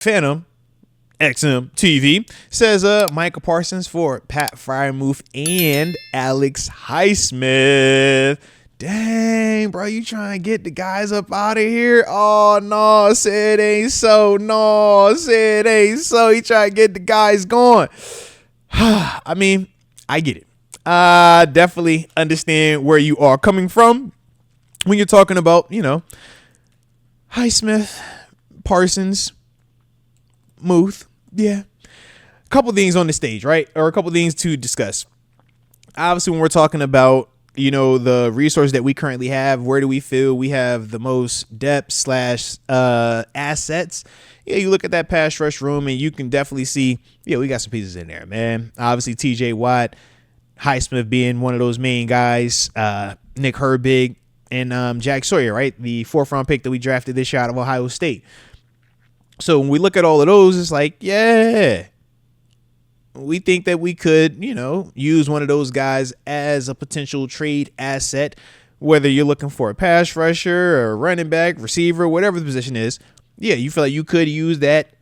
Phantom XM TV says Michael Parsons for Pat Fryermuth and Alex Highsmith. Dang, bro, you trying to get the guys up out of here? Oh, no, say it ain't so. No, say it ain't so. He trying to get the guys going. I mean, I get it. I definitely understand where you are coming from when you're talking about, Highsmith, Parsons, Muth. Yeah. A couple things on the stage, right? Or a couple things to discuss. Obviously, when we're talking about the resource that we currently have, where do we feel we have the most depth / assets? Yeah, you look at that pass rush room and you can definitely see, we got some pieces in there, man. Obviously, TJ Watt, Highsmith being one of those main guys, Nick Herbig, and Jack Sawyer, right? The 4th round pick that we drafted this year out of Ohio State. So when we look at all of those, it's like, yeah, we think that we could, use one of those guys as a potential trade asset, whether you're looking for a pass rusher or a running back, receiver, whatever the position is. Yeah, you feel like you could use that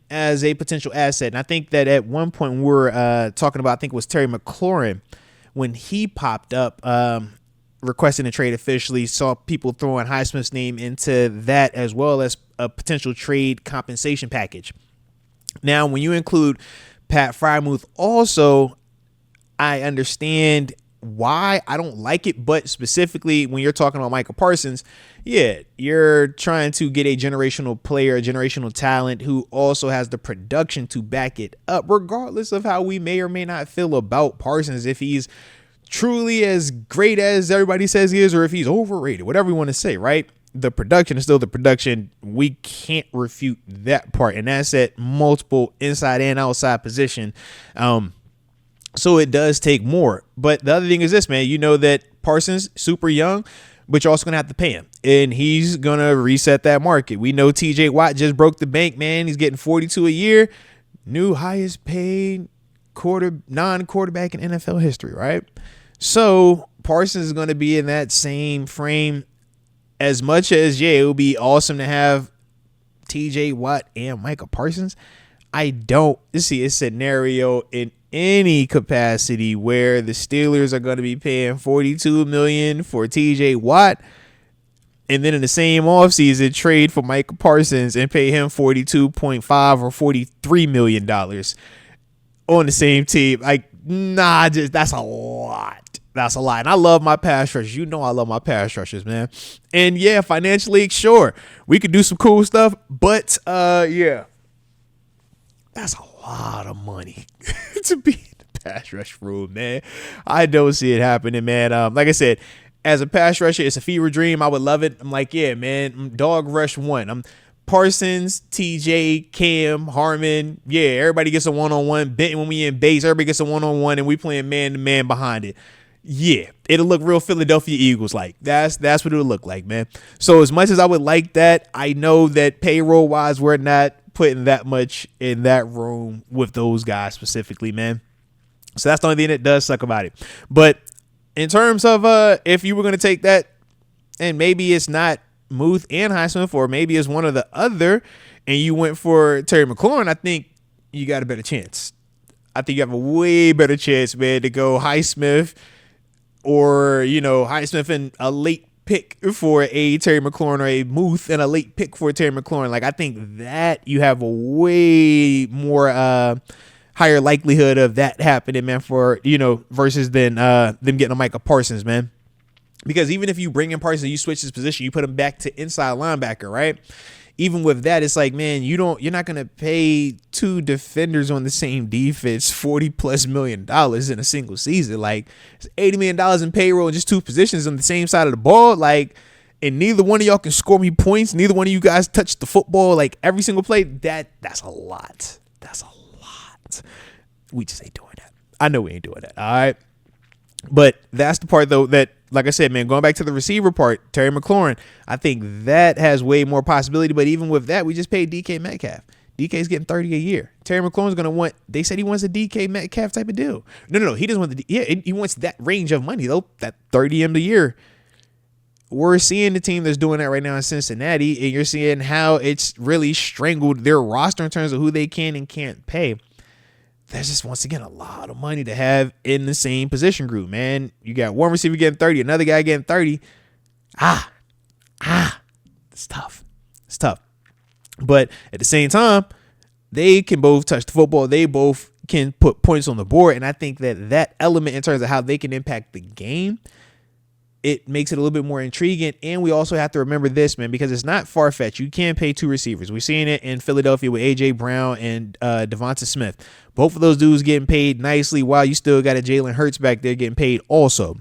as a potential asset. And I think that at one point we were talking about, I think it was Terry McLaurin, when he popped up requesting a trade officially, saw people throwing Highsmith's name into that as well as a potential trade compensation package. Now, when you include Pat Fryermuth also, I understand why I don't like it, but specifically when you're talking about Michael Parsons, yeah, you're trying to get a generational player, a generational talent who also has the production to back it up, regardless of how we may or may not feel about Parsons, if he's truly as great as everybody says he is, or if he's overrated, whatever we want to say, right? The production is still the production. We can't refute that part. And that's at multiple inside and outside position. So it does take more. But the other thing is this, man, that Parsons, super young, but you're also going to have to pay him. And he's going to reset that market. We know TJ Watt just broke the bank, man. He's getting $42 a year. New highest paid non-quarterback in NFL history, right? So Parsons is going to be in that same frame. As much as, it would be awesome to have TJ Watt and Michael Parsons, I don't see a scenario in any capacity where the Steelers are going to be paying $42 million for TJ Watt and then in the same offseason trade for Michael Parsons and pay him $42.5 or $43 million on the same team. Like, nah, that's a lot. That's a lot. And I love my pass rushers. I love my pass rushers, man. And yeah, financially, sure, we could do some cool stuff. But yeah, that's a lot of money to be in the pass rush room, man. I don't see it happening, man. Like I said, as a pass rusher, it's a fever dream. I would love it. I'm like, yeah, man, dog rush one. I'm Parsons, TJ, Cam, Harmon. Yeah, everybody gets a one-on-one. Benton, when we in base, everybody gets a one-on-one, and we playing man-to-man behind it. Yeah, it'll look real Philadelphia Eagles like. That's what it'll look like, man. So as much as I would like that, I know that payroll wise, we're not putting that much in that room with those guys specifically, man. So that's the only thing that does suck about it. But in terms of if you were going to take that, and maybe it's not Muth and Highsmith, or maybe it's one or the other, and you went for Terry McLaurin, I think you got a better chance. I think you have a way better chance, man, to go Highsmith, or, Highsmith and a late pick for a Terry McLaurin, or a Muth and a late pick for Terry McLaurin. Like, I think that you have a way more higher likelihood of that happening, man, for, versus than them getting a Michael Parsons, man. Because even if you bring in Parsons, you switch his position, you put him back to inside linebacker, right? Even with that, it's like, man, you're not going to pay two defenders on the same defense $40+ million in a single season. Like, it's $80 million in payroll and just two positions on the same side of the ball. Like, and neither one of y'all can score me points. Neither one of you guys touch the football like every single play. That's a lot. That's a lot. We just ain't doing that. I know we ain't doing that. All right. But that's the part, though, that, like I said, man, going back to the receiver part, Terry McLaurin, I think that has way more possibility. But even with that, we just paid DK Metcalf. DK's getting $30 a year. Terry McLaurin's going to want, they said he wants a DK Metcalf type of deal. No. He doesn't want he wants that range of money, though, that $30 a year. we're seeing the team that's doing that right now in Cincinnati, and you're seeing how it's really strangled their roster in terms of who they can and can't pay. There's just, once again, a lot of money to have in the same position group, man. You got one receiver getting 30, another guy getting 30. It's tough. It's tough. But at the same time, they can both touch the football. They both can put points on the board. And I think that element in terms of how they can impact the game, it makes it a little bit more intriguing. And we also have to remember this, man, because it's not far-fetched. You can pay two receivers. We're seeing it in Philadelphia with A.J. Brown and Devonta Smith. Both of those dudes getting paid nicely while you still got a Jalen Hurts back there getting paid also.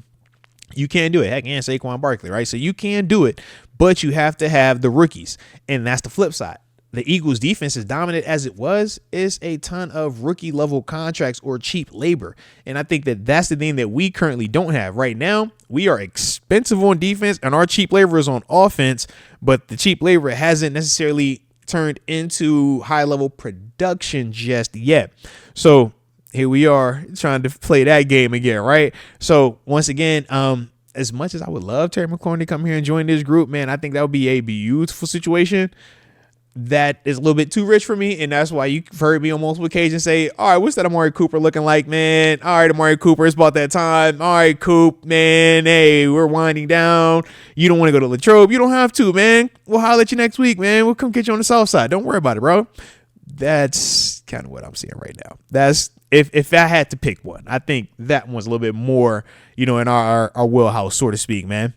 You can do it. Heck, and Saquon Barkley, right? So you can do it, but you have to have the rookies. And that's the flip side. The Eagles defense, as dominant as it was, is a ton of rookie level contracts or cheap labor. And I think that's the thing that we currently don't have right now. We are expensive on defense and our cheap labor is on offense, but the cheap labor hasn't necessarily turned into high level production just yet. So here we are trying to play that game again, right? So once again, as much as I would love Terry McLaurin to come here and join this group, man, I think that would be a beautiful situation. That is a little bit too rich for me, and that's why you've heard me on multiple occasions say, all right, what's that Amari Cooper looking like, man? All right, Amari Cooper, it's about that time. All right, Coop, man, hey, we're winding down. You don't want to go to Latrobe. You don't have to, man. We'll holler at you next week, man. We'll come get you on the south side. Don't worry about it, bro. That's kind of what I'm seeing right now. That's if I had to pick one, I think that one's a little bit more, in our wheelhouse, so to speak, man.